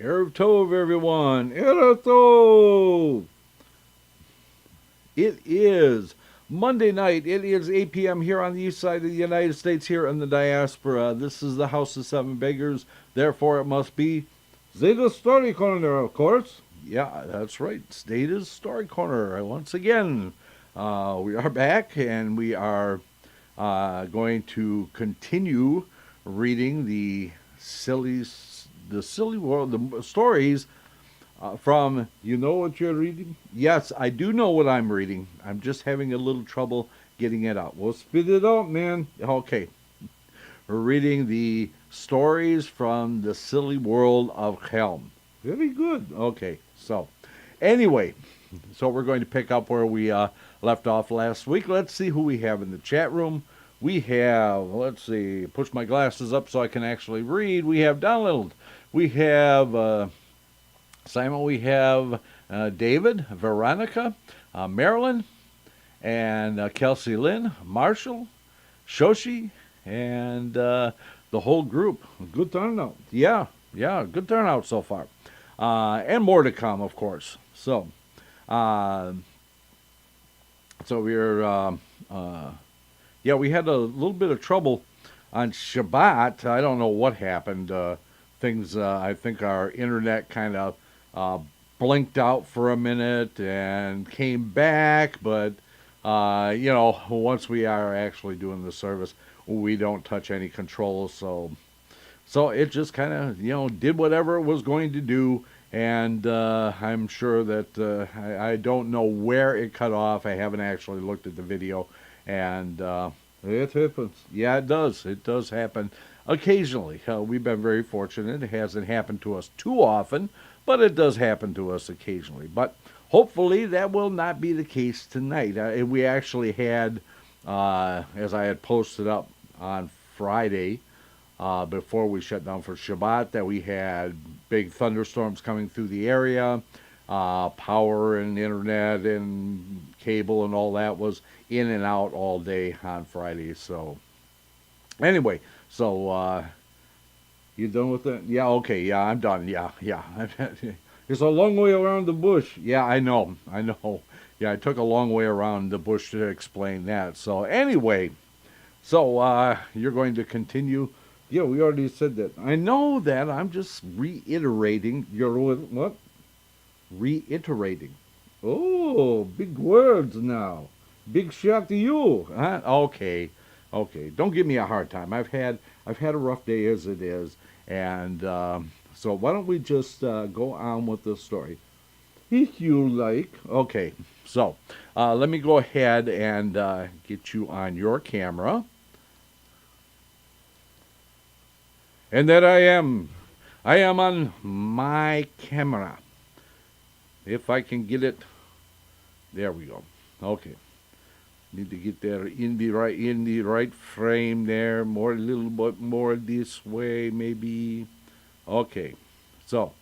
Erev Tov, everyone. Erev Tov. It is Monday night. It is 8 p.m. here on the east side of the United States, here in the diaspora. This is the House of Seven Beggars. Therefore, it must be Zeyde Story Corner, of course. Yeah, that's right. Zeyde's Story Corner. Once again, we are back, and we are going to continue reading the silly world, the stories from, you know what you're reading? Yes, I do know what I'm reading. I'm just having a little trouble getting it out. Well, spit it out, man. Okay. We're reading the stories from the silly world of Helm. Very good. Okay, so anyway, so we're going to pick up where we left off last week. Let's see who we have in the chat room. We have, let's see, push my glasses up so I can actually read. We have Donald. We have Simon. We have David, Veronica, Marilyn, and Kelsey Lynn, Marshall, Shoshi, and the whole group. Good turnout. Yeah, good turnout so far. And more to come, of course. So we're... we had a little bit of trouble on Shabbat. I don't know what happened. I think our internet kind of blinked out for a minute and came back. But, once we are actually doing the service, we don't touch any controls. So it just kind of, did whatever it was going to do. And I'm sure that I don't know where it cut off. I haven't actually looked at the video. And it happens. Yeah, it does. It does happen occasionally. We've been very fortunate. It hasn't happened to us too often, but it does happen to us occasionally. But hopefully that will not be the case tonight. We actually had, as I had posted up on Friday, before we shut down for Shabbat, that we had big thunderstorms coming through the area. Power and internet and cable and all that was in and out all day on Friday. So anyway, you done with that? Yeah, okay, yeah, I'm done. Yeah. It's a long way around the bush. Yeah, I know. Yeah, I took a long way around the bush to explain that. So anyway, you're going to continue. Yeah, we already said that. I know that. I'm just reiterating your what? Reiterating. Oh, big words now. Big shout to you. Huh? Okay. Don't give me a hard time. I've had a rough day as it is, and so why don't we just go on with the story, if you like? Okay. So let me go ahead and get you on your camera, and that I am on my camera. If I can get it, there we go. Okay, need to get there in the right frame there. A little bit more this way, maybe. Okay, so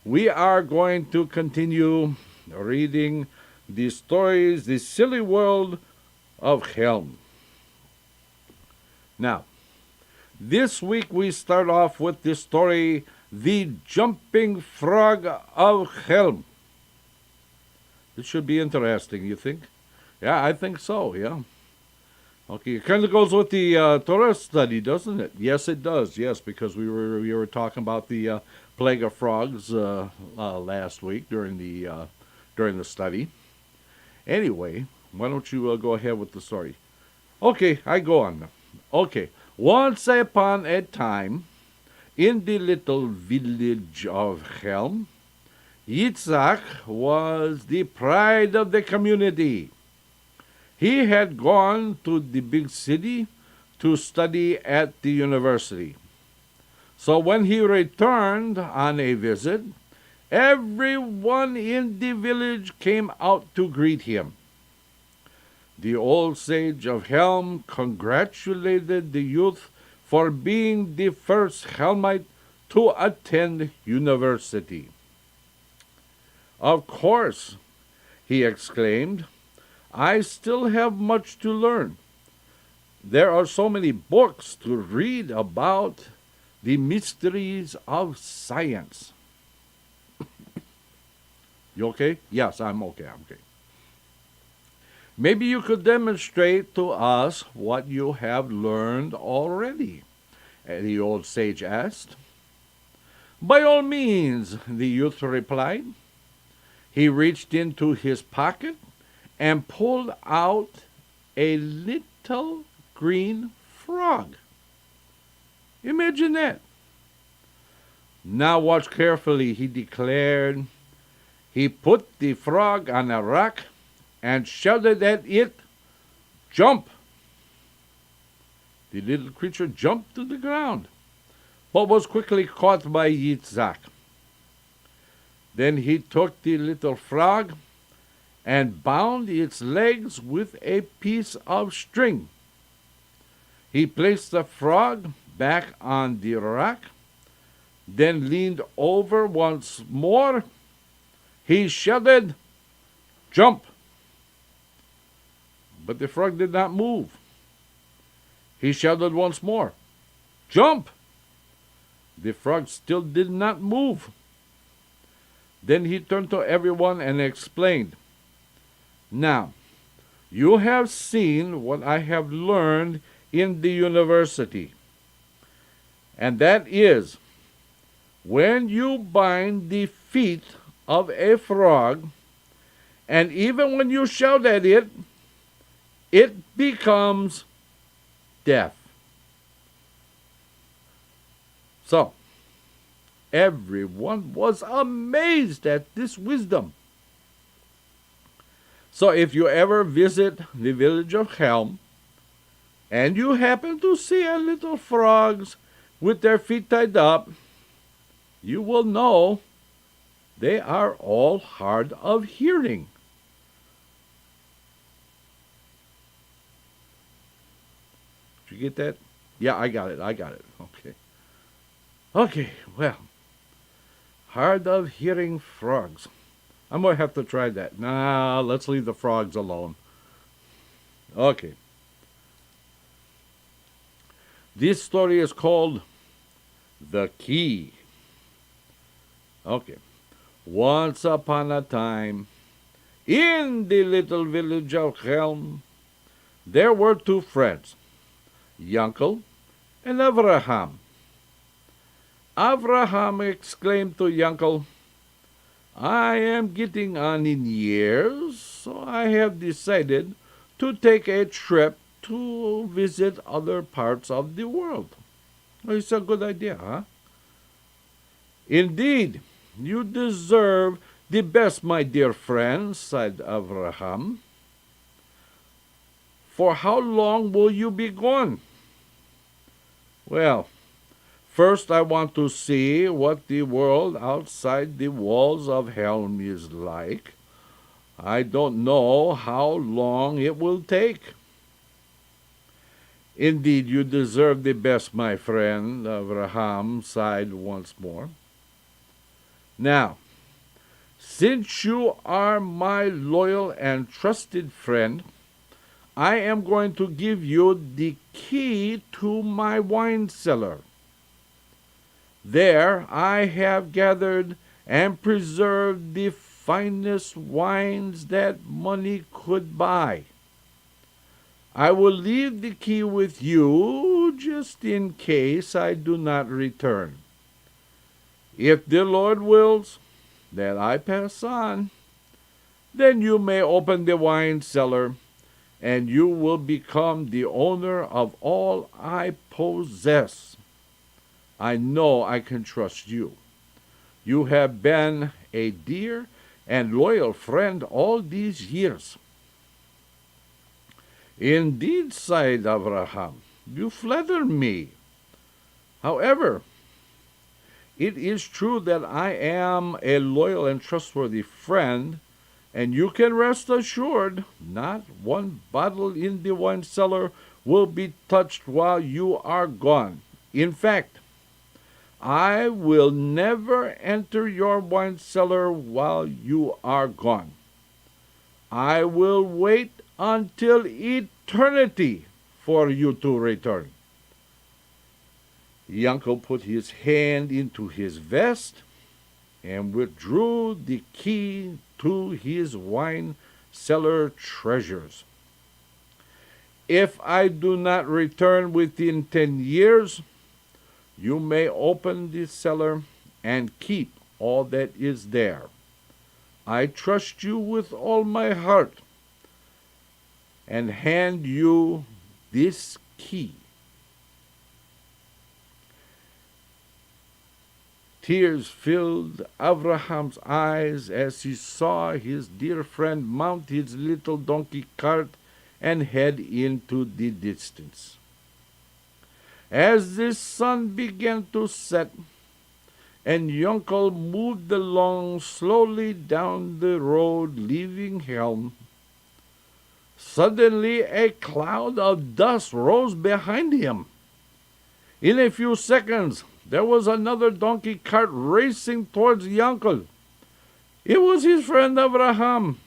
we are going to continue reading the stories, the silly world of Helm. Now, this week we start off with the story, The Jumping Frog of Helm. It should be interesting, you think? Yeah, I think so, yeah. Okay, it kind of goes with the Torah study, doesn't it? Yes, it does, yes, because we were talking about the plague of frogs last week during the study. Anyway, why don't you go ahead with the story? Okay, I go on now. Okay, once upon a time, in the little village of Helm, Yitzhak was the pride of the community. He had gone to the big city to study at the university. So when he returned on a visit, everyone in the village came out to greet him. The old sage of Helm congratulated the youth for being the first Helmite to attend university. "Of course," he exclaimed, "I still have much to learn. There are so many books to read about the mysteries of science." You okay? Yes, I'm okay. I'm okay. Maybe you could demonstrate to us what you have learned already, the old sage asked. By all means, the youth replied. He reached into his pocket and pulled out a little green frog. Imagine that. Now watch carefully, he declared. He put the frog on a rock and shouted at it, "Jump!" The little creature jumped to the ground, but was quickly caught by Yitzhak. Then he took the little frog and bound its legs with a piece of string. He placed the frog back on the rock, then leaned over once more. He shouted, "Jump!" But the frog did not move. He shouted once more, "Jump!" The frog still did not move. Then he turned to everyone and explained, "Now, you have seen what I have learned in the university. And that is, when you bind the feet of a frog, and even when you shout at it, it becomes deaf." So, everyone was amazed at this wisdom. So if you ever visit the village of Helm, and you happen to see a little frogs with their feet tied up, you will know they are all hard of hearing. Did you get that? Yeah, I got it. Okay. Okay, well, hard of hearing frogs. I'm going to have to try that. Nah, let's leave the frogs alone. Okay. This story is called The Key. Okay. Once upon a time, in the little village of Helm, there were two friends, Yankel and Avraham. Avraham exclaimed to Yankel, "I am getting on in years, so I have decided to take a trip to visit other parts of the world." It's a good idea, huh? "Indeed, you deserve the best, my dear friend," sighed Avraham. "For how long will you be gone?" "Well, first I want to see what the world outside the walls of Helm is like. I don't know how long it will take." "Indeed, you deserve the best, my friend," Avraham sighed once more. "Now, since you are my loyal and trusted friend, I am going to give you the key to my wine cellar. There I have gathered and preserved the finest wines that money could buy. I will leave the key with you just in case I do not return. If the Lord wills that I pass on, then you may open the wine cellar, and you will become the owner of all I possess. I know I can trust you. You have been a dear and loyal friend all these years." "Indeed," sighed Avraham, "you flatter me. However, it is true that I am a loyal and trustworthy friend, and you can rest assured not one bottle in the wine cellar will be touched while you are gone. In fact, I will never enter your wine cellar while you are gone. I will wait until eternity for you to return." Yankel put his hand into his vest and withdrew the key to his wine cellar treasures. If I do not return within 10 years, you may open the cellar and keep all that is there. I trust you with all my heart and hand you this key. Tears filled Abraham's eyes as he saw his dear friend mount his little donkey cart and head into the distance. As the sun began to set and Yonkel moved along slowly down the road leaving Helm, suddenly a cloud of dust rose behind him. In a few seconds, there was another donkey cart racing towards Yankel. It was his friend Abraham.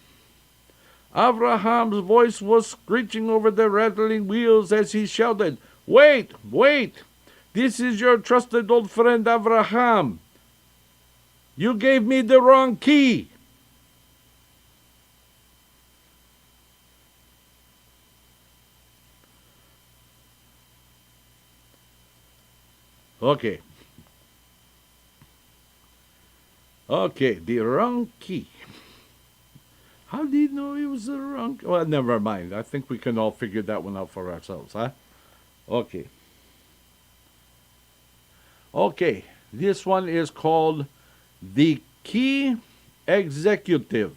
Abraham's voice was screeching over the rattling wheels as he shouted, "Wait, wait! This is your trusted old friend Abraham. You gave me the wrong key." Okay. Okay, the wrong key. How did he know it was the wrong? Well, never mind. I think we can all figure that one out for ourselves, huh? Okay. Okay, this one is called The Key Executive.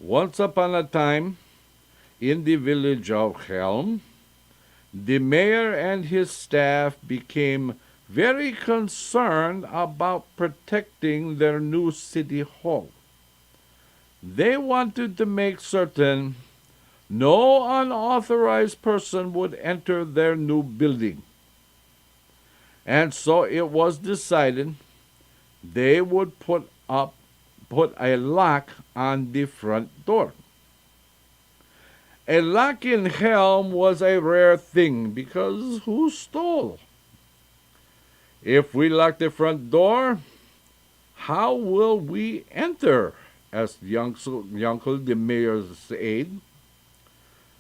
Once upon a time, in the village of Helm, the mayor and his staff became very concerned about protecting their new city hall. They wanted to make certain no unauthorized person would enter their new building. And so it was decided they would put a lock on the front door. A lock in Helm was a rare thing because who stole? If we lock the front door, how will we enter? Asked Yankel, the mayor's aide.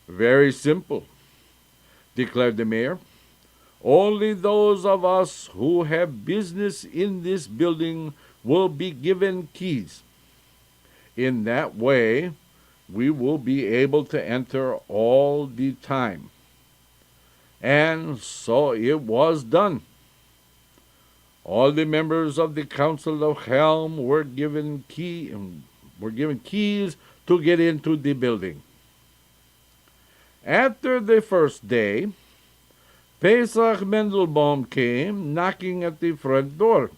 Very simple, declared the mayor. Only those of us who have business in this building will be given keys. In that way, we will be able to enter all the time. And so it was done. All the members of the Council of Helm were given keys to get into the building. After the first day, Pesach Mendelbaum came knocking at the front door.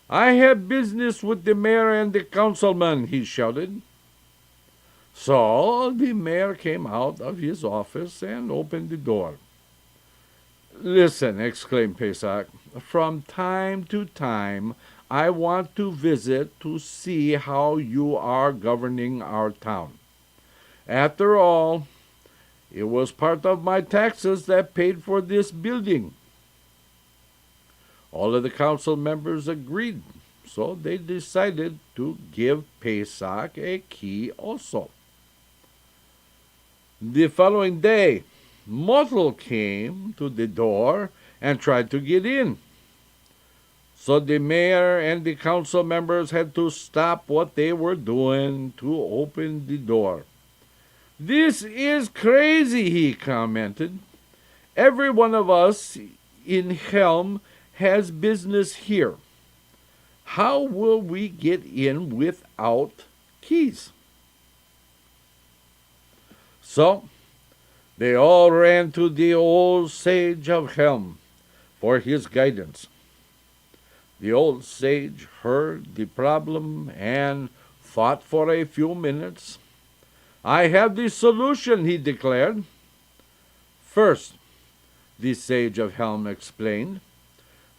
"I have business with the mayor and the councilman," he shouted. So the mayor came out of his office and opened the door. "Listen," exclaimed Pesach, "from time to time I want to visit to see how you are governing our town. After all, it was part of my taxes that paid for this building." All of the council members agreed, so they decided to give Pesach a key also. The following day, Motel came to the door and tried to get in. So the mayor and the council members had to stop what they were doing to open the door. "This is crazy," he commented. "Every one of us in Helm has business here. How will we get in without keys?" So they all ran to the old sage of Helm for his guidance. The old sage heard the problem and thought for a few minutes. "I have the solution," he declared. "First," the sage of Helm explained,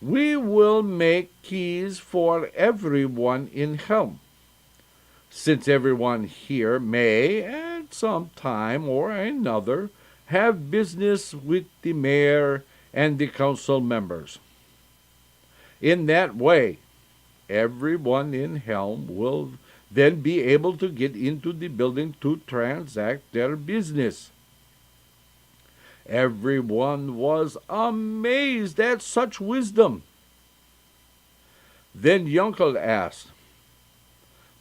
"we will make keys for everyone in Helm. Since everyone here may, at some time or another, have business with the mayor and the council members. In that way, everyone in Helm will then be able to get into the building to transact their business. Everyone was amazed at such wisdom. Then Yunkel asked,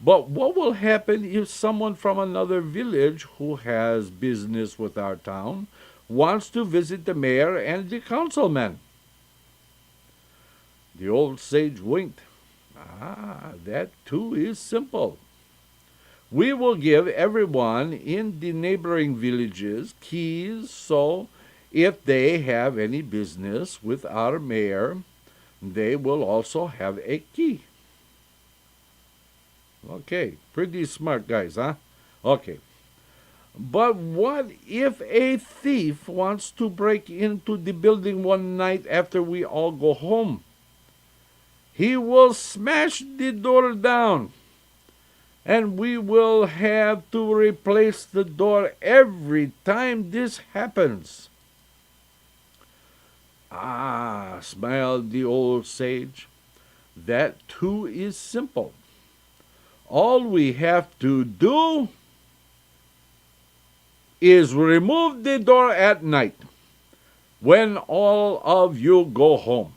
"But what will happen if someone from another village who has business with our town wants to visit the mayor and the councilman?" The old sage winked. That too is simple. We will give everyone in the neighboring villages keys, so if they have any business with our mayor, they will also have a key. Okay, pretty smart guys, huh? Okay. But what if a thief wants to break into the building one night after we all go home? He will smash the door down, and we will have to replace the door every time this happens. Smiled the old sage. That too is simple. All we have to do is remove the door at night when all of you go home.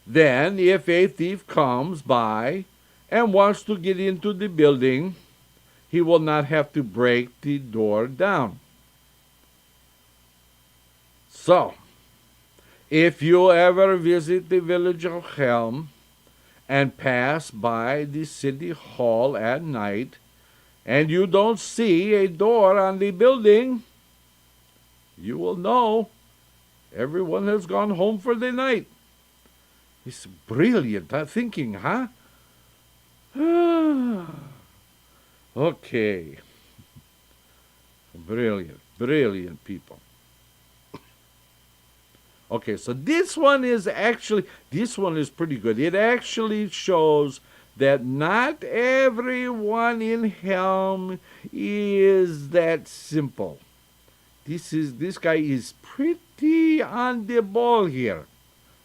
Then, if a thief comes by and wants to get into the building, he will not have to break the door down. So, if you ever visit the village of Helm and pass by the city hall at night, and you don't see a door on the building, you will know everyone has gone home for the night. It's brilliant thinking, huh? Okay. Brilliant people. Okay, so this one is pretty good. It actually shows that not everyone in Helm is that simple. This guy is pretty on the ball here.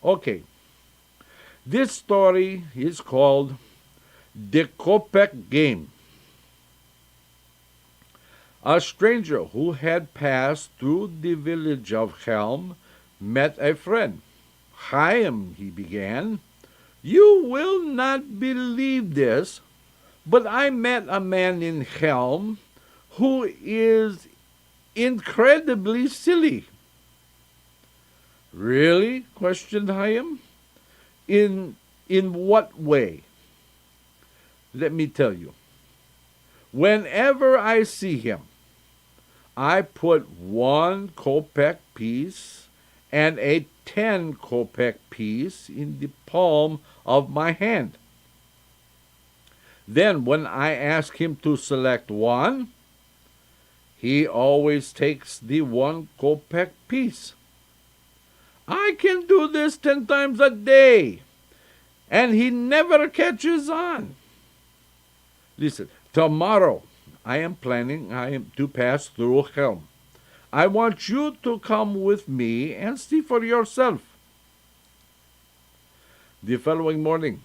Okay. This story is called The Kopeck Game. A stranger who had passed through the village of Helm met a friend. "Chaim," he began, "you will not believe this, but I met a man in Helm who is incredibly silly." "Really?" questioned Chaim. In what way?" "Let me tell you. Whenever I see him, I put 1 kopeck piece and a 10 kopeck piece in the palm of my hand. Then when I ask him to select one, he always takes the 1 kopeck piece. I can do this 10 times a day, and he never catches on. Listen, tomorrow I am planning to pass through Helm. I want you to come with me and see for yourself." The following morning,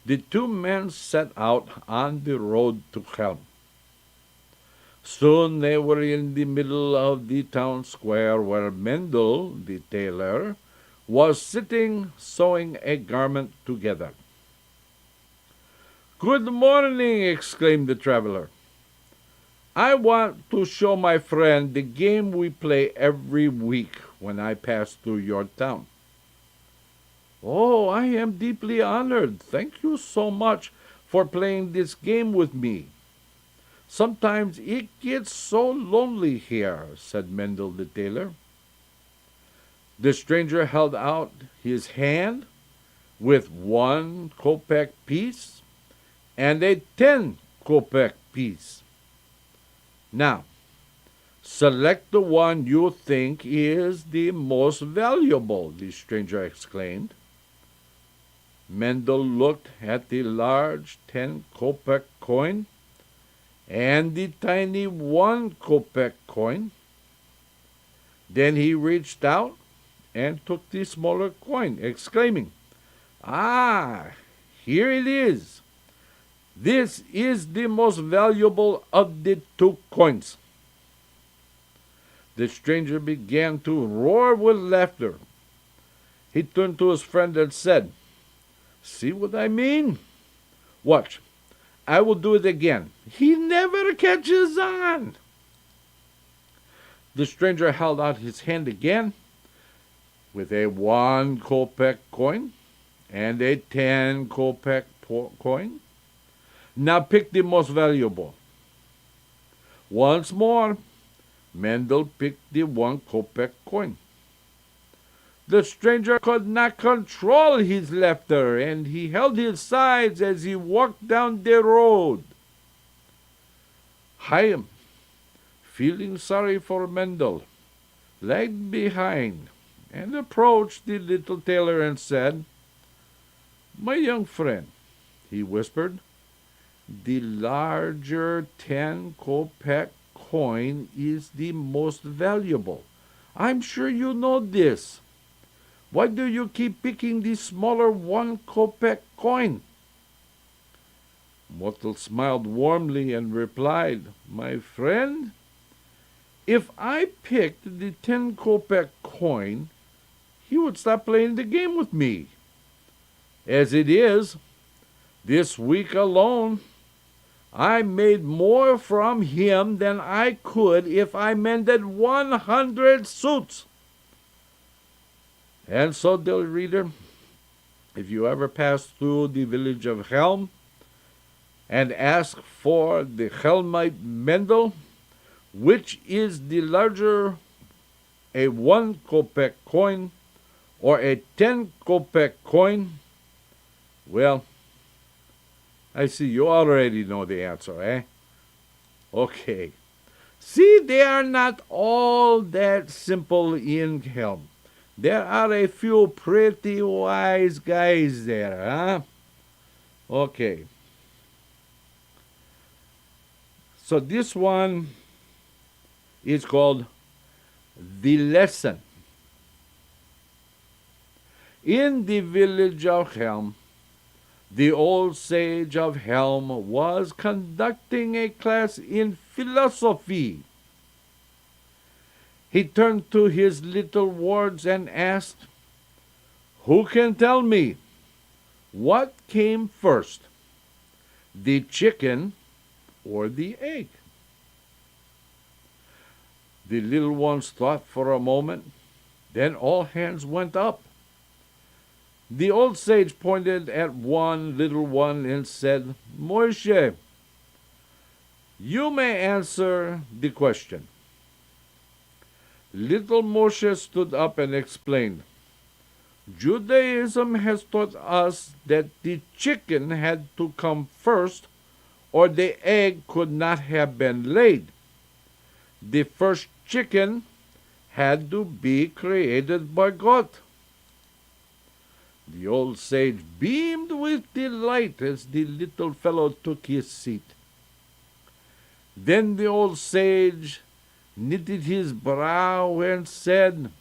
the 2 men set out on the road to Helm. Soon they were in the middle of the town square where Mendel, the tailor, was sitting sewing a garment together. "Good morning," exclaimed the traveler. "I want to show my friend the game we play every week when I pass through your town." "Oh, I am deeply honored. Thank you so much for playing this game with me. Sometimes it gets so lonely here," said Mendel the tailor. The stranger held out his hand with 1 kopeck piece and a 10 kopeck piece. "Now, select the one you think is the most valuable," the stranger exclaimed. Mendel looked at the large 10 kopeck coin and the tiny 1 kopeck coin. Then he reached out and took the smaller coin, exclaiming, here it is. This is the most valuable of the 2 coins. The stranger began to roar with laughter. He turned to his friend and said, "See what I mean? Watch, I will do it again." He never catches on. The stranger held out his hand again with a 1 kopeck coin and a 10 kopeck coin. "Now pick the most valuable." Once more, Mendel picked the 1 kopeck coin. The stranger could not control his laughter, and he held his sides as he walked down the road. Chaim, feeling sorry for Mendel, lagged behind and approached the little tailor and said, "My young friend," he whispered, "the larger 10 kopeck coin is the most valuable. I'm sure you know this. Why do you keep picking the smaller 1 kopeck coin?" Motel smiled warmly and replied, "My friend, if I picked the 10 kopeck coin, he would stop playing the game with me. As it is, this week alone, I made more from him than I could if I mended 100 suits." And so, dear reader, if you ever pass through the village of Helm and ask for the Helmite Mendel, which is the larger, a 1 kopeck coin or a 10 kopeck coin, well, I see you already know the answer, eh? Okay. See, they are not all that simple in Helm. There are a few pretty wise guys there, huh? Okay. So this one is called The Lesson. In the village of Helm, the old sage of Helm was conducting a class in philosophy. He turned to his little wards and asked, "Who can tell me what came first, the chicken or the egg?" The little ones thought for a moment, then all hands went up. The old sage pointed at one little one and said, "Moshe, you may answer the question." Little Moshe stood up and explained, "Judaism has taught us that the chicken had to come first, or the egg could not have been laid. The first chicken had to be created by God." The old sage beamed with delight as the little fellow took his seat. Then the old sage knitted his brow and said,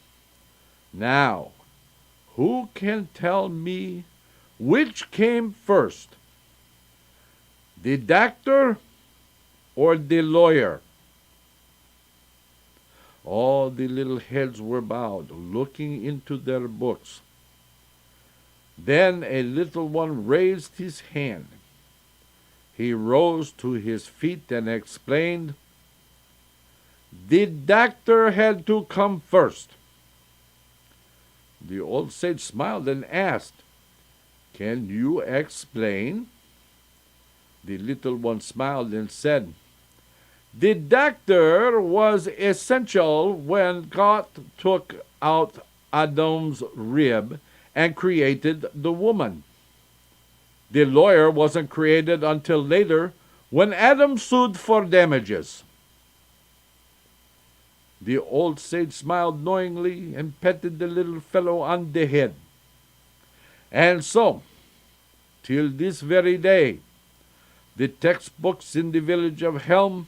"Now, who can tell me which came first, the doctor or the lawyer?" All the little heads were bowed, looking into their books. Then a little one raised his hand. He rose to his feet and explained, "The doctor had to come first." The old sage smiled and asked, "Can you explain?" The little one smiled and said, "The doctor was essential when God took out Adam's rib and created the woman. The lawyer wasn't created until later when Adam sued for damages." The old sage smiled knowingly and petted the little fellow on the head. And so, till this very day, the textbooks in the village of Helm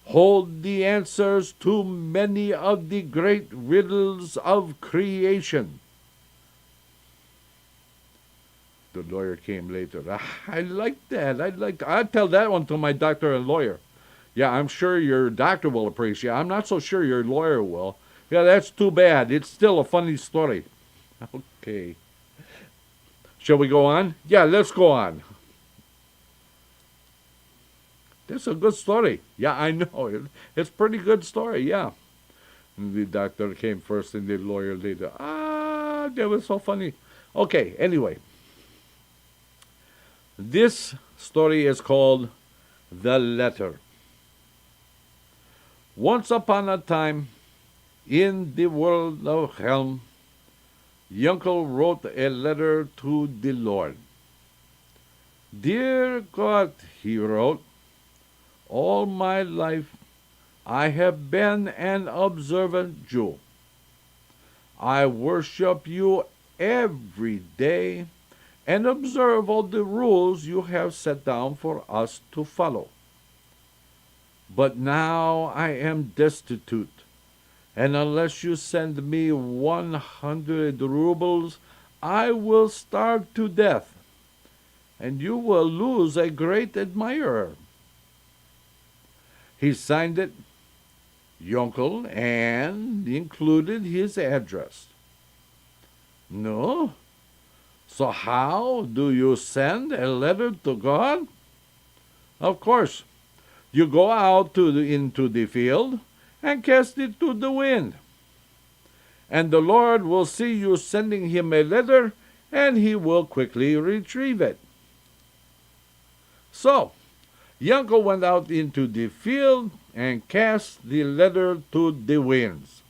hold the answers to many of the great riddles of creation. The lawyer came later. I like that. I'd tell that one to my doctor and lawyer. Yeah, I'm sure your doctor will appreciate it. I'm not so sure your lawyer will. Yeah, that's too bad. It's still a funny story. Okay. Shall we go on? Yeah, let's go on. That's a good story. Yeah, I know. It's a pretty good story, yeah. And the doctor came first and the lawyer later. That was so funny. Okay, anyway. This story is called The Letter. Once upon a time, in the world of Helm, Yunkel wrote a letter to the Lord. Dear God, he wrote, all my life I have been an observant Jew. I worship you every day and observe all the rules you have set down for us to follow. But now I am destitute, and unless you send me 100 rubles, I will starve to death, and you will lose a great admirer. He signed it, Yunkel, and included his address. No? So how do you send a letter to God? Of course, you go out into the field and cast it to the wind. And the Lord will see you sending him a letter, and he will quickly retrieve it. So, Yunkel went out into the field and cast the letter to the winds.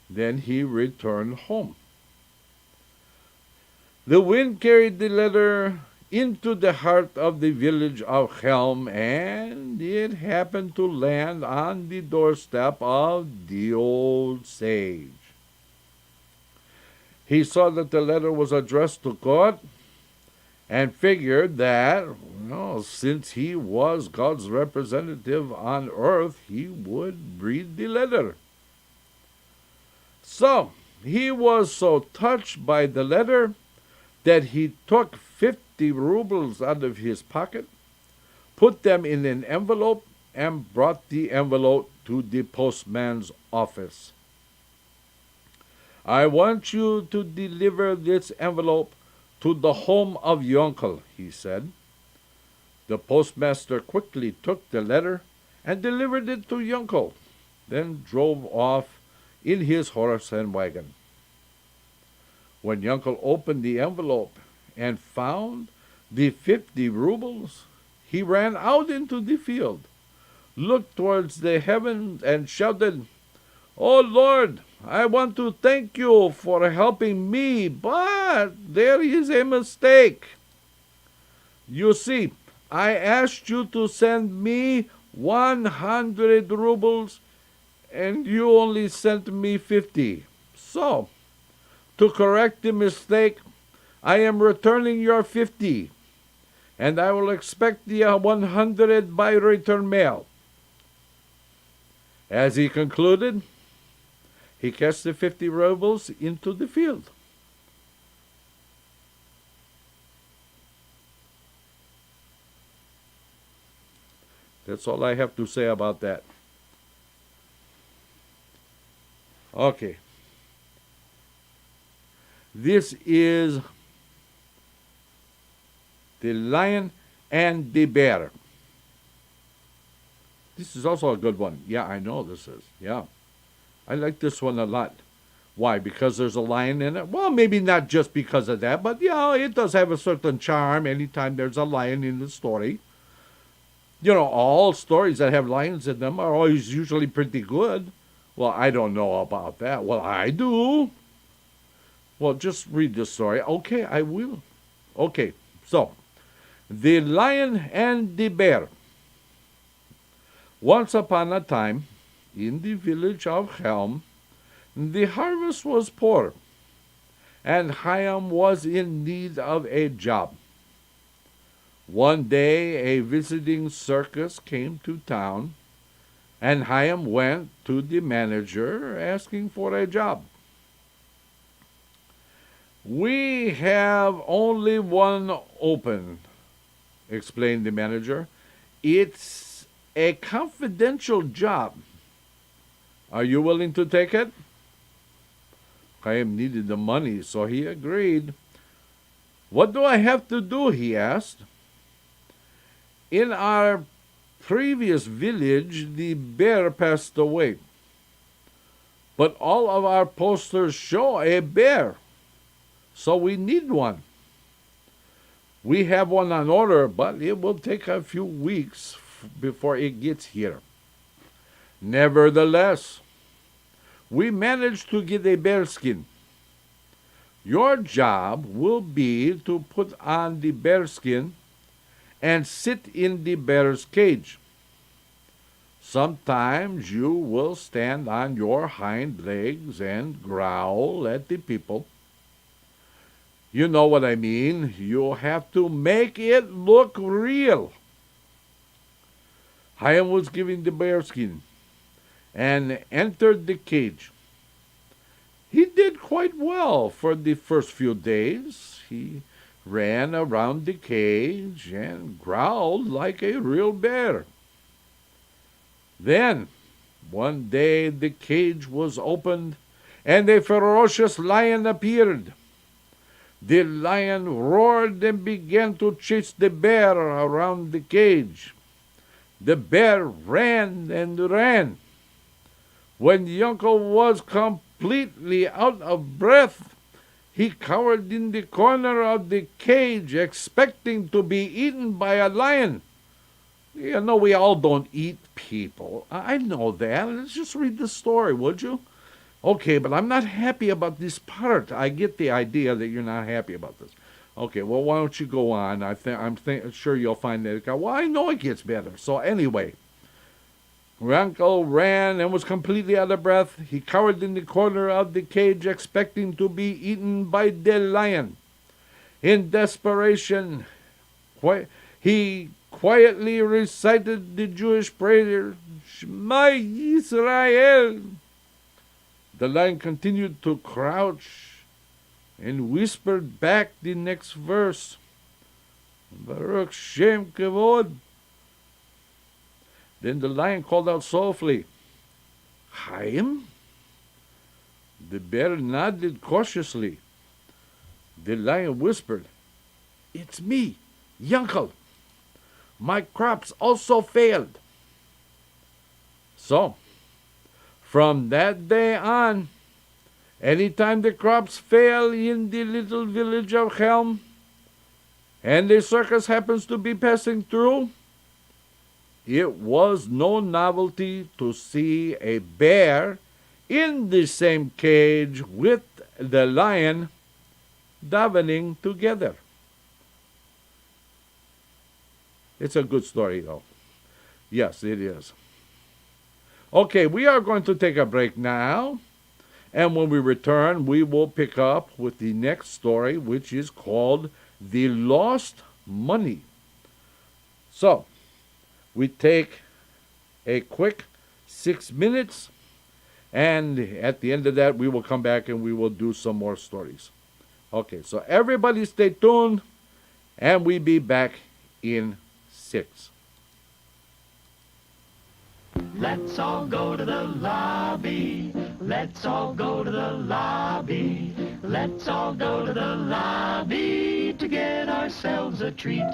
Then he returned home. The wind carried the letter into the heart of the village of Helm, and it happened to land on the doorstep of the old sage. He saw that the letter was addressed to God and figured that, since he was God's representative on earth, he would read the letter. So, he was so touched by the letter that he took 50 rubles out of his pocket, put them in an envelope, and brought the envelope to the postman's office. I want you to deliver this envelope to the home of Yunkel, he said. The postmaster quickly took the letter and delivered it to Yunkel, then drove off in his horse and wagon. When Yunkel opened the envelope and found the 50 rubles, he ran out into the field, looked towards the heavens, and shouted, "Oh Lord, I want to thank you for helping me, but there is a mistake. You see, I asked you to send me 100 rubles, and you only sent me 50. So, to correct the mistake, I am returning your 50, and I will expect the 100 by return mail." As he concluded, he cast the 50 rubles into the field. That's all I have to say about that. Okay. This is The Lion and the Bear. This is also a good one. Yeah, I know this is. Yeah. I like this one a lot. Why? Because there's a lion in it? Well, maybe not just because of that, but it does have a certain charm anytime there's a lion in the story. All stories that have lions in them are always usually pretty good. Well, I don't know about that. Well, I do. Well, just read the story. Okay, I will. Okay, so, The Lion and the Bear. Once upon a time, in the village of Helm, the harvest was poor, and Chaim was in need of a job. One day, a visiting circus came to town, and Chaim went to the manager asking for a job. We have only one open, explained the manager. It's a confidential job. Are you willing to take it? Chaim needed the money, so he agreed. What do I have to do? He asked. In our previous village, the bear passed away. But all of our posters show a bear, so we need one. We have one on order, but it will take a few weeks before it gets here. Nevertheless, we managed to get a bearskin. Your job will be to put on the bearskin and sit in the bear's cage. Sometimes you will stand on your hind legs and growl at the people. You know what I mean. You have to make it look real. Chaim was given the bearskin and entered the cage. He did quite well for the first few days. He ran around the cage and growled like a real bear. Then, one day the cage was opened and a ferocious lion appeared. The lion roared and began to chase the bear around the cage. The bear ran and ran. When Yunkel was completely out of breath, he cowered in the corner of the cage, expecting to be eaten by a lion. You know, we all don't eat people. I know that. Let's just read the story, would you? Okay, but I'm not happy about this part. I get the idea that you're not happy about this. Okay, well, why don't you go on? I'm sure you'll find that. Well, I know it gets better. So anyway, Uncle ran and was completely out of breath. He cowered in the corner of the cage, expecting to be eaten by the lion. In desperation, he quietly recited the Jewish prayer, Shema Yisrael. The lion continued to crouch and whispered back the next verse, Baruch Shem Kavod. Then the lion called out softly, Chaim? The bear nodded cautiously. The lion whispered, It's me, Yunkel. My crops also failed. So, from that day on, anytime the crops fail in the little village of Helm, and the circus happens to be passing through, it was no novelty to see a bear in the same cage with the lion davening together. It's a good story, though. Yes, it is. Okay, we are going to take a break now. And when we return, we will pick up with the next story, which is called The Lost Money. So, we take a quick 6 minutes, and at the end of that, we will come back and we will do some more stories. Okay, so everybody stay tuned, and we'll be back in 6. Let's all go to the lobby. Let's all go to the lobby. Let's all go to the lobby to get ourselves a treat.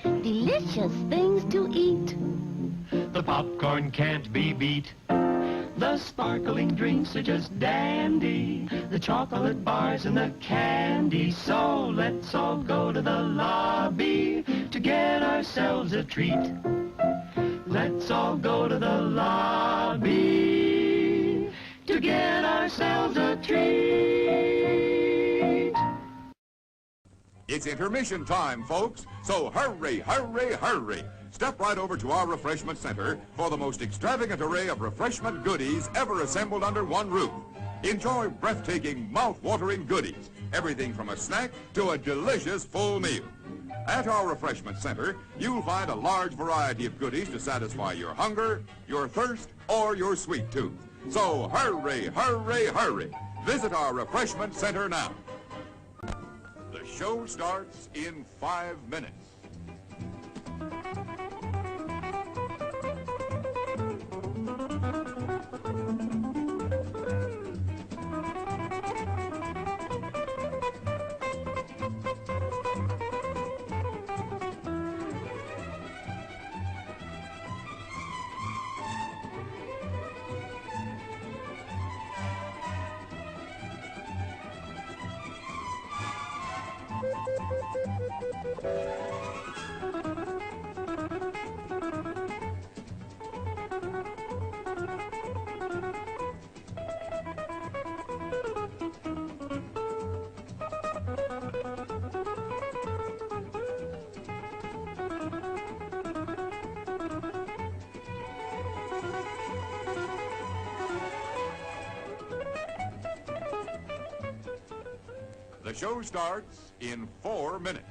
Delicious things to eat. The popcorn can't be beat. The sparkling drinks are just dandy. The chocolate bars and the candy. So let's all go to the lobby to get ourselves a treat. Let's all go to the lobby to get ourselves a treat. It's intermission time, folks, so hurry, hurry, hurry. Step right over to our refreshment center for the most extravagant array of refreshment goodies ever assembled under one roof. Enjoy breathtaking, mouth-watering goodies, everything from a snack to a delicious full meal. At our refreshment center, you'll find a large variety of goodies to satisfy your hunger, your thirst, or your sweet tooth. So hurry, hurry, hurry. Visit our refreshment center now. The show starts in 5 minutes. The show starts in 4 minutes.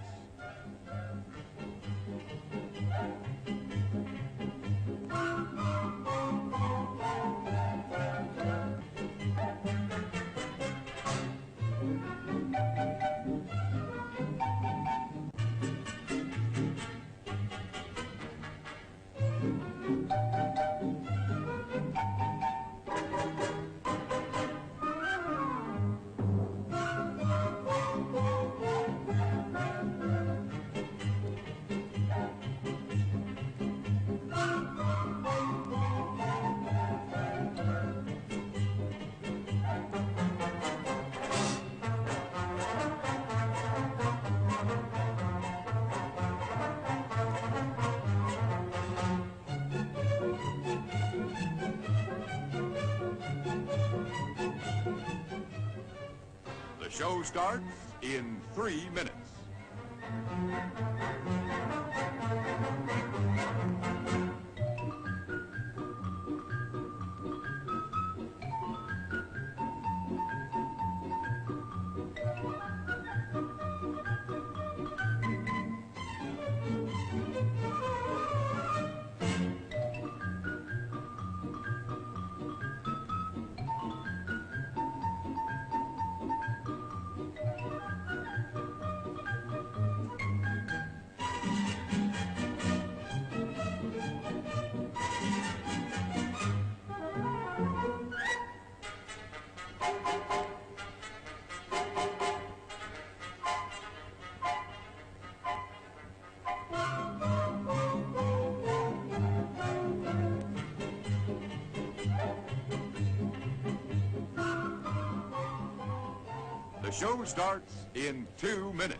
The show starts in 3 minutes. The show starts in 2 minutes.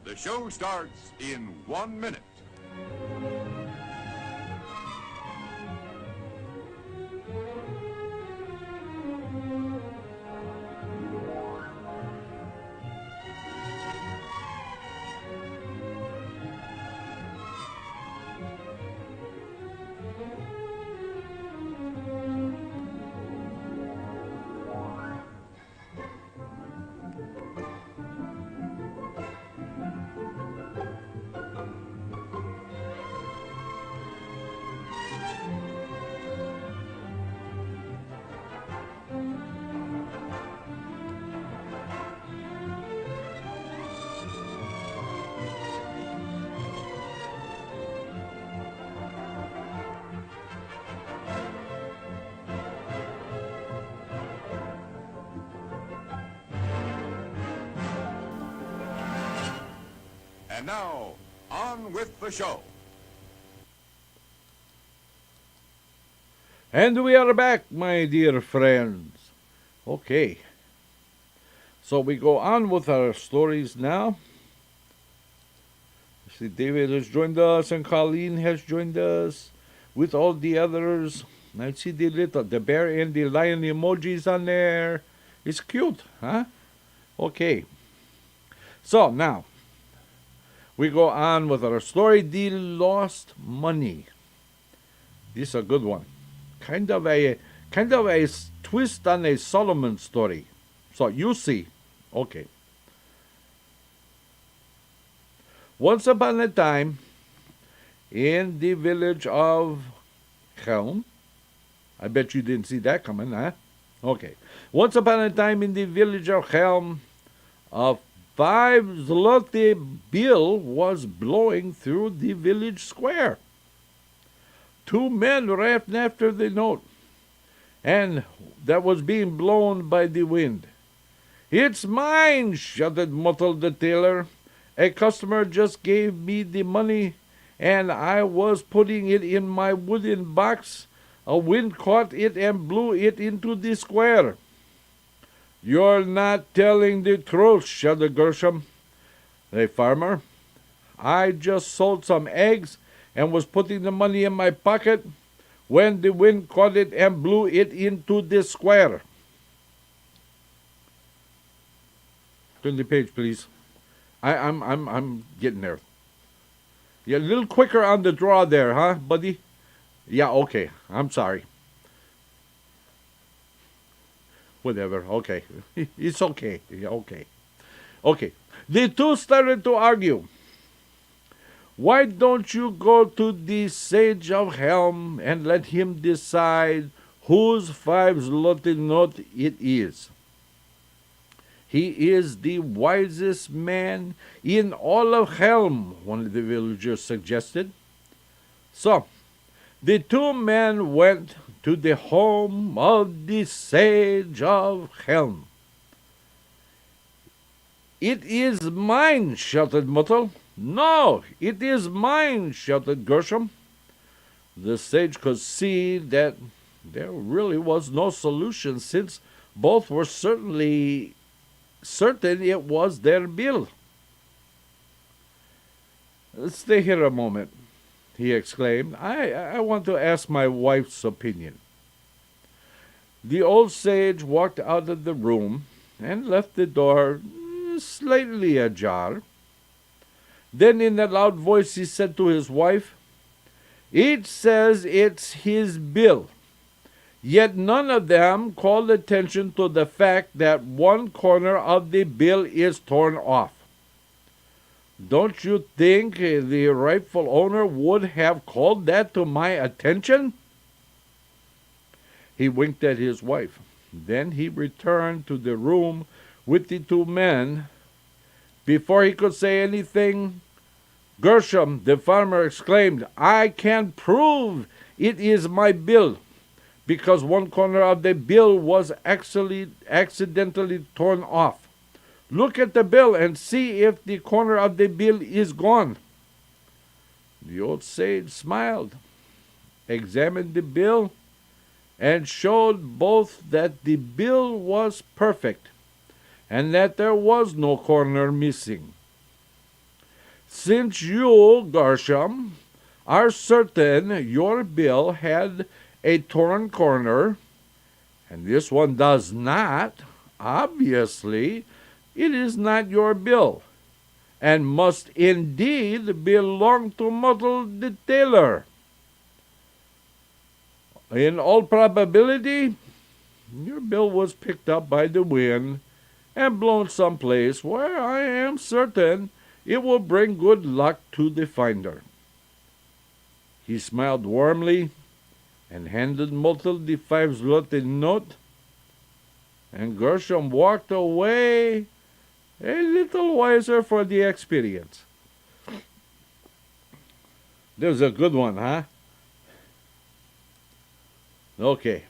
The show starts in 1 minute. And now, On with the show. And we are back, my dear friends. Okay. So we go on with our stories now. See, David has joined us and Colleen has joined us with all the others. I see the bear and the lion emojis on there. It's cute, huh? Okay. So now we go on with our story, The Lost Money. This is a good one. Kind of a twist on a Solomon story. So you see. Okay. Once upon a time, in the village of Helm, I bet you didn't see that coming, huh? Okay. Once upon a time in the village of Helm, a 5 zloty bill was blowing through the village square. 2 men ran after the note, and that was being blown by the wind. "It's mine!" shouted Mottel the tailor. "A customer just gave me the money, and I was putting it in my wooden box. A wind caught it and blew it into the square." "You're not telling the truth," shouted Gershom, the farmer. "I just sold some eggs and was putting the money in my pocket when the wind caught it and blew it into the square." Turn the page, please. I'm getting there. You're a little quicker on the draw there, huh, buddy? Yeah, okay. I'm sorry. Whatever. Okay. It's okay. Yeah, okay. Okay. The two started to argue. "Why don't you go to the sage of Helm and let him decide whose 5 zloty note it is? He is the wisest man in all of Helm," one of the villagers suggested. So the 2 men went to the home of the sage of Helm. "It is mine," shouted Mottel. "No, it is mine," shouted Gershom. The sage could see that there really was no solution, since both were certain it was their bill. "Stay here a moment," he exclaimed. I want to ask my wife's opinion." The old sage walked out of the room and left the door slightly ajar. Then in a loud voice he said to his wife, "Each says it's his bill, yet none of them called attention to the fact that one corner of the bill is torn off. Don't you think the rightful owner would have called that to my attention?" He winked at his wife. Then he returned to the room with the 2 men. Before he could say anything, Gershom, the farmer, exclaimed, "I can prove it is my bill, because one corner of the bill was accidentally torn off. Look at the bill and see if the corner of the bill is gone." The old sage smiled, examined the bill, and showed both that the bill was perfect and that there was no corner missing. "Since you, Gershom, are certain your bill had a torn corner, and this one does not, obviously it is not your bill, and must indeed belong to Mottel the tailor. In all probability, your bill was picked up by the wind and blown someplace where I am certain it will bring good luck to the finder." He smiled warmly and handed Mottel the 5 zloty note, and Gershom walked away a little wiser for the experience. There's a good one, huh? Okay.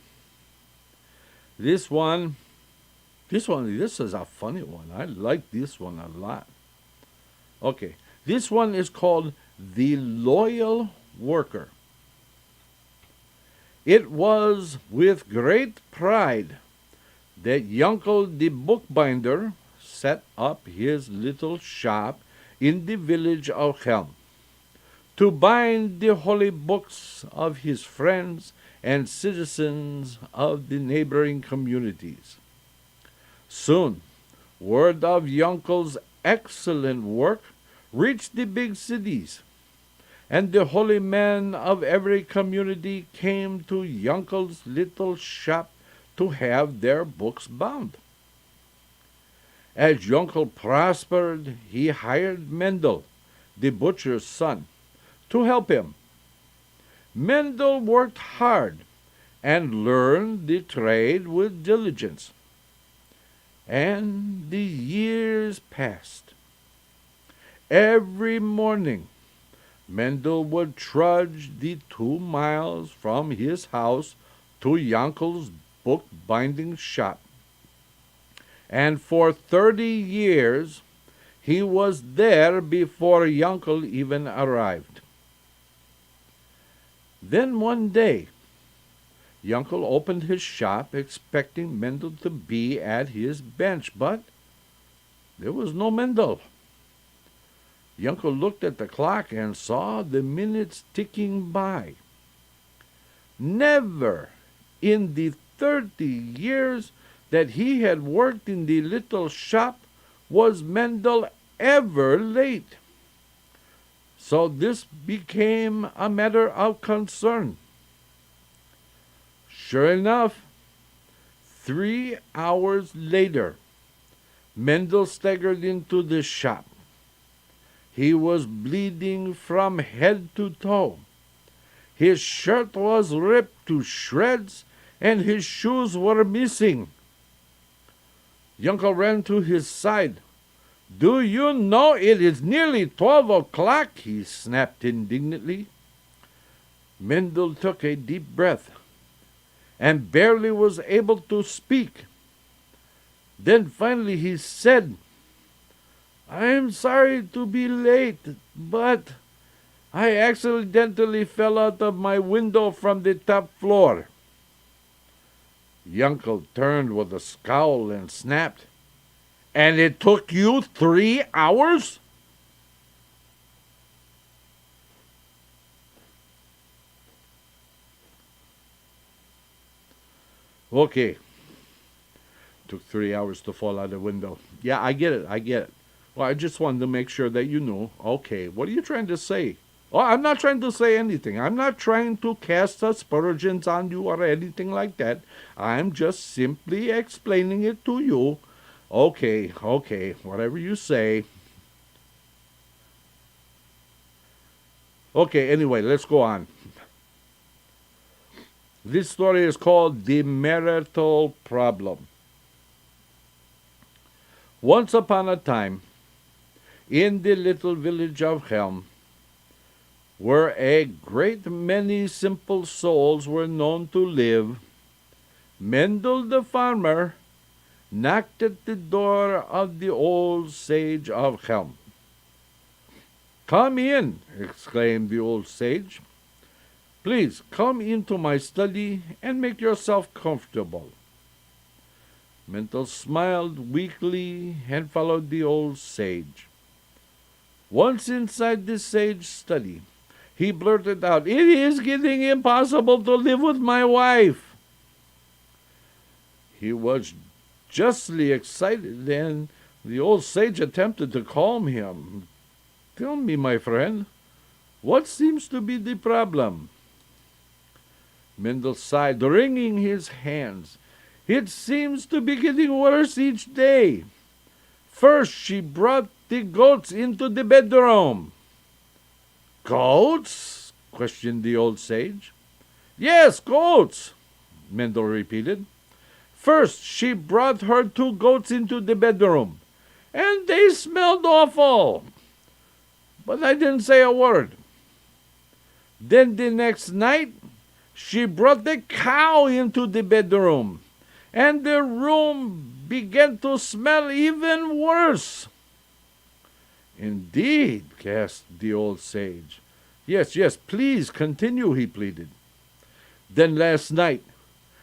This is a funny one. I like this one a lot. Okay. This one is called The Loyal Worker. It was with great pride that Yankel the bookbinder set up his little shop in the village of Helm to bind the holy books of his friends and citizens of the neighboring communities. Soon, word of Yankel's excellent work reached the big cities, and the holy men of every community came to Yankel's little shop to have their books bound. As Yankel prospered, he hired Mendel, the butcher's son, to help him. Mendel worked hard and learned the trade with diligence. And the years passed. Every morning, Mendel would trudge the 2 miles from his house to Yankel's bookbinding shop. And for 30 years, he was there before Yankel even arrived. Then one day, Yankel opened his shop expecting Mendel to be at his bench, but there was no Mendel. Yankel looked at the clock and saw the minutes ticking by. Never in the 30 years that he had worked in the little shop was Mendel ever late. So this became a matter of concern. Sure enough, 3 hours later, Mendel staggered into the shop. He was bleeding from head to toe. His shirt was ripped to shreds, and his shoes were missing. Yankel ran to his side. "Do you know it is nearly 12 o'clock?" he snapped indignantly. Mendel took a deep breath and barely was able to speak. Then finally he said, "I'm sorry to be late, but I accidentally fell out of my window from the top floor." Yankel turned with a scowl and snapped, "And it took you 3 hours?" Okay. Took 3 hours to fall out the window. Yeah, I get it. Well, I just wanted to make sure that you knew. Okay, what are you trying to say? Oh, I'm not trying to say anything. I'm not trying to cast aspersions on you or anything like that. I'm just simply explaining it to you. Okay, whatever you say. Okay, anyway, let's go on. This story is called The Marital Problem. Once upon a time, in the little village of Helm, where a great many simple souls were known to live, Mendel the farmer knocked at the door of the old sage of Helm. "Come in," exclaimed the old sage. "Please come into my study and make yourself comfortable." Mendel smiled weakly and followed the old sage. Once inside the sage's study, he blurted out, "It is getting impossible to live with my wife." He was justly excited, and the old sage attempted to calm him. "Tell me, my friend, what seems to be the problem?" Mendel sighed, wringing his hands. "It seems to be getting worse each day. First, she brought the goats into the bedroom." "Goats?" questioned the old sage. "Yes, goats," Mendel repeated. "First, she brought her 2 goats into the bedroom, and they smelled awful. But I didn't say a word. Then the next night, she brought the cow into the bedroom, and the room began to smell even worse. Indeed, gasped the old sage. Yes, yes, please continue, he pleaded. Then last night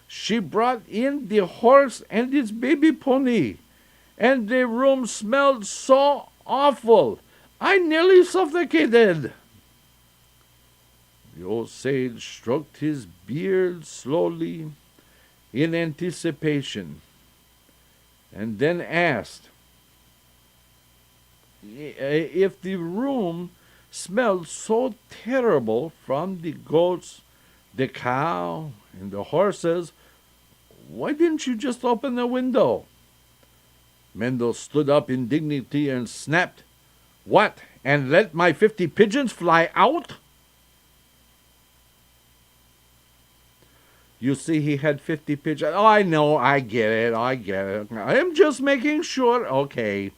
she brought in the horse and its baby pony, and the room smelled so awful. I nearly suffocated. The old sage stroked his beard slowly in anticipation, and then asked if the room smelled so terrible from the goats, the cow, and the horses, why didn't you just open the window? Mendel stood up in dignity and snapped, What, and let my 50 pigeons fly out? You see, he had 50 pigeons. Oh, I know, I get it. I'm just making sure. Okay.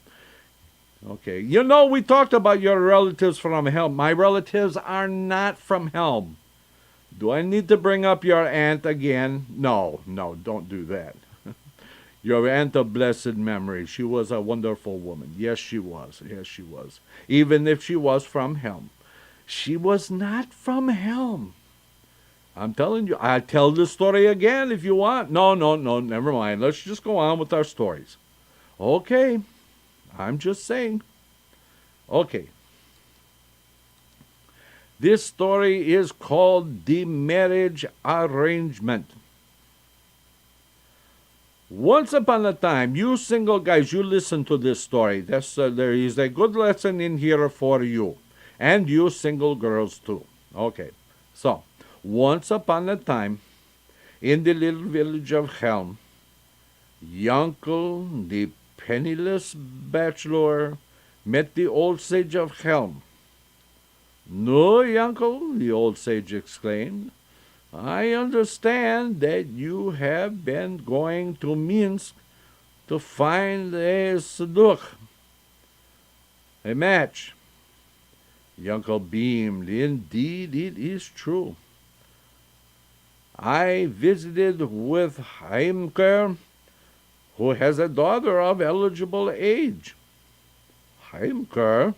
You know, we talked about your relatives from Helm. My relatives are not from Helm. Do I need to bring up your aunt again? No, don't do that. Your aunt of blessed memory. She was a wonderful woman. Yes, she was. Even if she was from Helm. She was not from Helm. I'm telling you, I'll tell the story again if you want. No, never mind. Let's just go on with our stories. Okay, I'm just saying. Okay. This story is called The Marriage Arrangement. Once upon a time, you single guys, you listen to this story. There is a good lesson in here for you. And you single girls too. Okay, so once upon a time, in the little village of Helm, Yankel, the penniless bachelor, met the old sage of Helm. No, Yankel, the old sage exclaimed, I understand that you have been going to Minsk to find a Synagogue, a match. Yankel beamed. Indeed, it is true. I visited with Heimker, who has a daughter of eligible age. Heimker,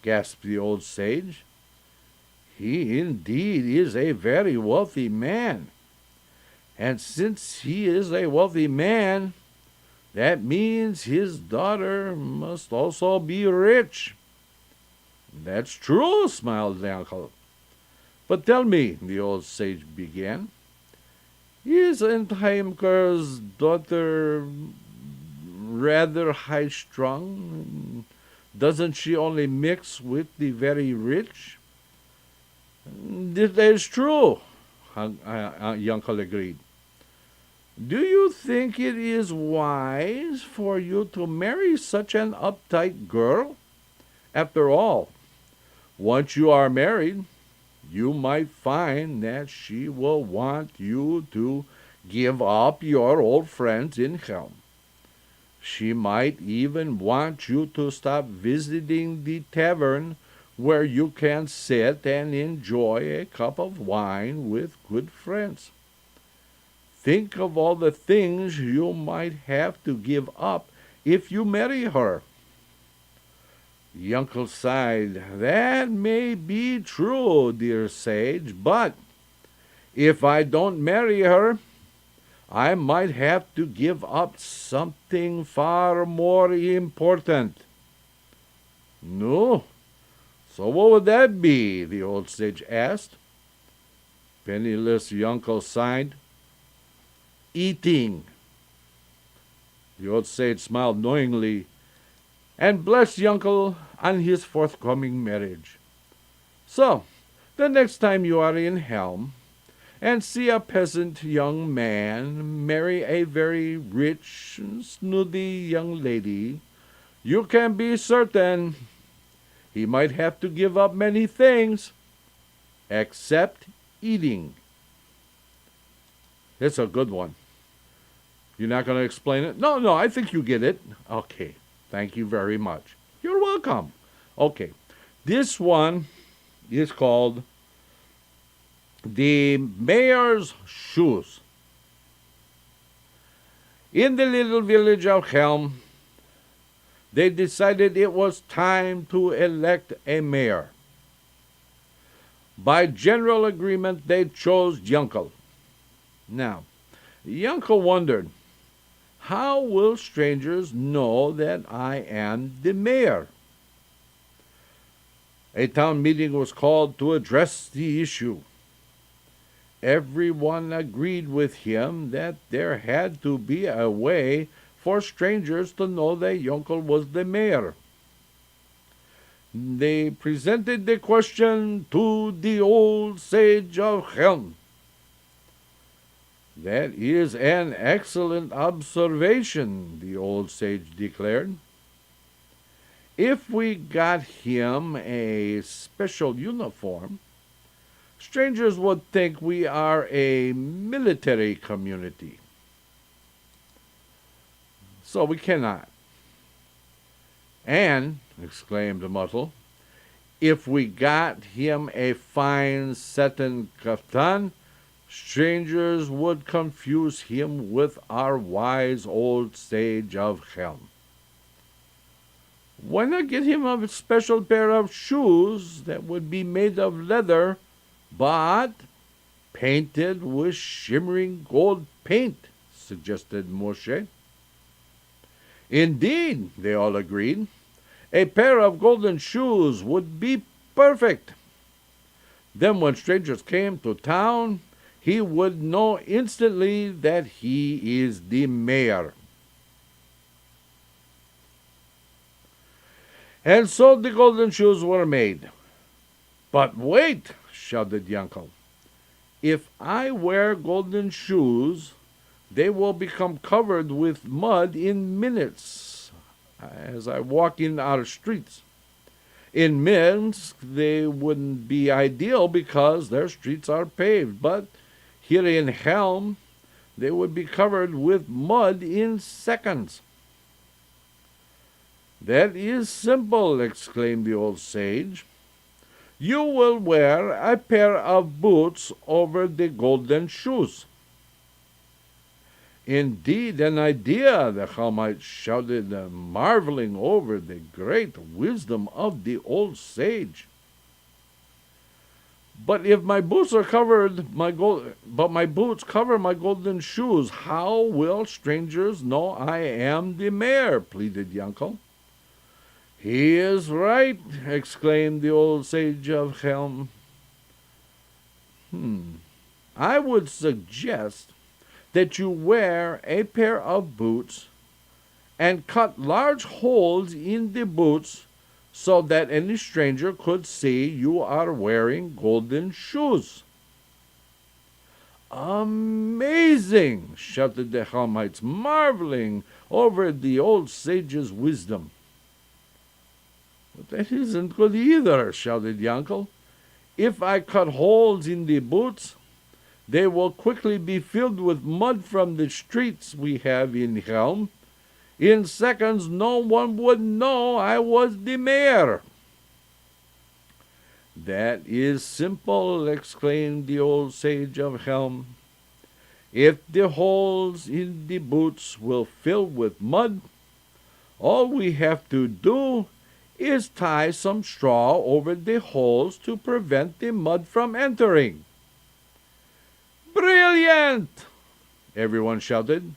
gasped the old sage. He indeed is a very wealthy man. And since he is a wealthy man, that means his daughter must also be rich. That's true, smiled the uncle. But tell me, the old sage began, isn't Heimker's daughter rather high-strung? Doesn't she only mix with the very rich? That is true, Yankel agreed. Do you think it is wise for you to marry such an uptight girl? After all, once you are married, you might find that she will want you to give up your old friends in Helm. She might even want you to stop visiting the tavern where you can sit and enjoy a cup of wine with good friends. Think of all the things you might have to give up if you marry her. Yankel sighed. That may be true, dear sage, but if I don't marry her, I might have to give up something far more important. No? So what would that be? The old sage asked. Penniless Yankel sighed. Eating. The old sage smiled knowingly and blessed Yankel on his forthcoming marriage. So, the next time you are in Helm and see a peasant young man marry a very rich, snooty young lady, you can be certain he might have to give up many things, except eating. It's a good one. You're not going to explain it? No, I think you get it. Okay, thank you very much. You're welcome. Okay, this one is called The Mayor's Shoes. In the little village of Helm, they decided it was time to elect a mayor. By general agreement, they chose Yunkel. Now, Yunkel wondered, how will strangers know that I am the mayor? A town meeting was called to address the issue. Everyone agreed with him that there had to be a way for strangers to know that Yunkel was the mayor. They presented the question to the old sage of Helm. That is an excellent observation, the old sage declared. If we got him a special uniform, strangers would think we are a military community. So we cannot. And, exclaimed Muttle, if we got him a fine satin kaftan, strangers would confuse him with our wise old sage of Helm. Why not get him a special pair of shoes that would be made of leather, but painted with shimmering gold paint, suggested Moshe. Indeed, they all agreed, a pair of golden shoes would be perfect. Then when strangers came to town, he would know instantly that he is the mayor. And so the golden shoes were made. But wait, shouted Yankel. If I wear golden shoes, they will become covered with mud in minutes as I walk in our streets. In Minsk, they wouldn't be ideal because their streets are paved, but here in Helm, they would be covered with mud in seconds. That is simple, exclaimed the old sage. You will wear a pair of boots over the golden shoes. Indeed, an idea, the Helmites shouted, marveling over the great wisdom of the old sage. But if my boots are covered, my boots cover my golden shoes, how will strangers know I am the mayor? Pleaded Yankel. He is right, exclaimed the old sage of Helm. I would suggest that you wear a pair of boots and cut large holes in the boots so that any stranger could see you are wearing golden shoes. Amazing, shouted the Helmites, marveling over the old sage's wisdom. But that isn't good either, shouted Yankel. If I cut holes in the boots, they will quickly be filled with mud from the streets we have in Helm. In seconds, no one would know I was the mayor. That is simple, exclaimed the old sage of Helm. If the holes in the boots will fill with mud, all we have to do is tie some straw over the holes to prevent the mud from entering. Brilliant! Everyone shouted.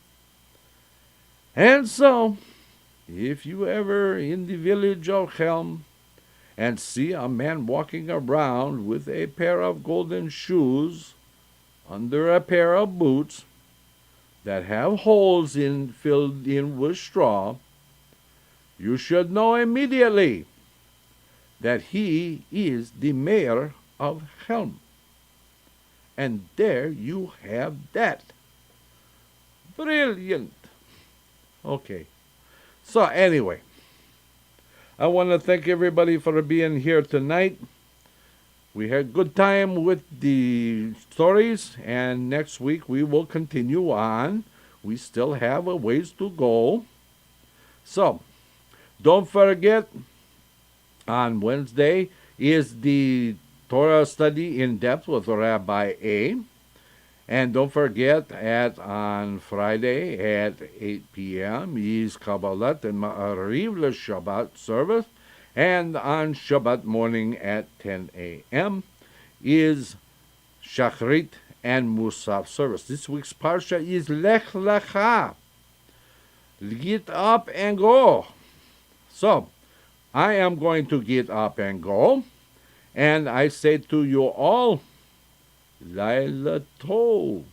And so, if you ever in the village of Helm and see a man walking around with a pair of golden shoes under a pair of boots that have holes filled in with straw, you should know immediately that he is the mayor of Helm. And there you have that. Brilliant. Okay. So anyway, I want to thank everybody for being here tonight. We had a good time with the stories, and next week we will continue on. We still have a ways to go. So, don't forget, on Wednesday is the Torah study in depth with Rabbi A. And don't forget, on Friday at 8 p.m. is Kabbalat and Ma'ariv Shabbat service. And on Shabbat morning at 10 a.m. is Shachrit and Musaf service. This week's Parsha is Lech Lecha. Get up and go. So, I am going to get up and go. And I say to you all, Laila Tov.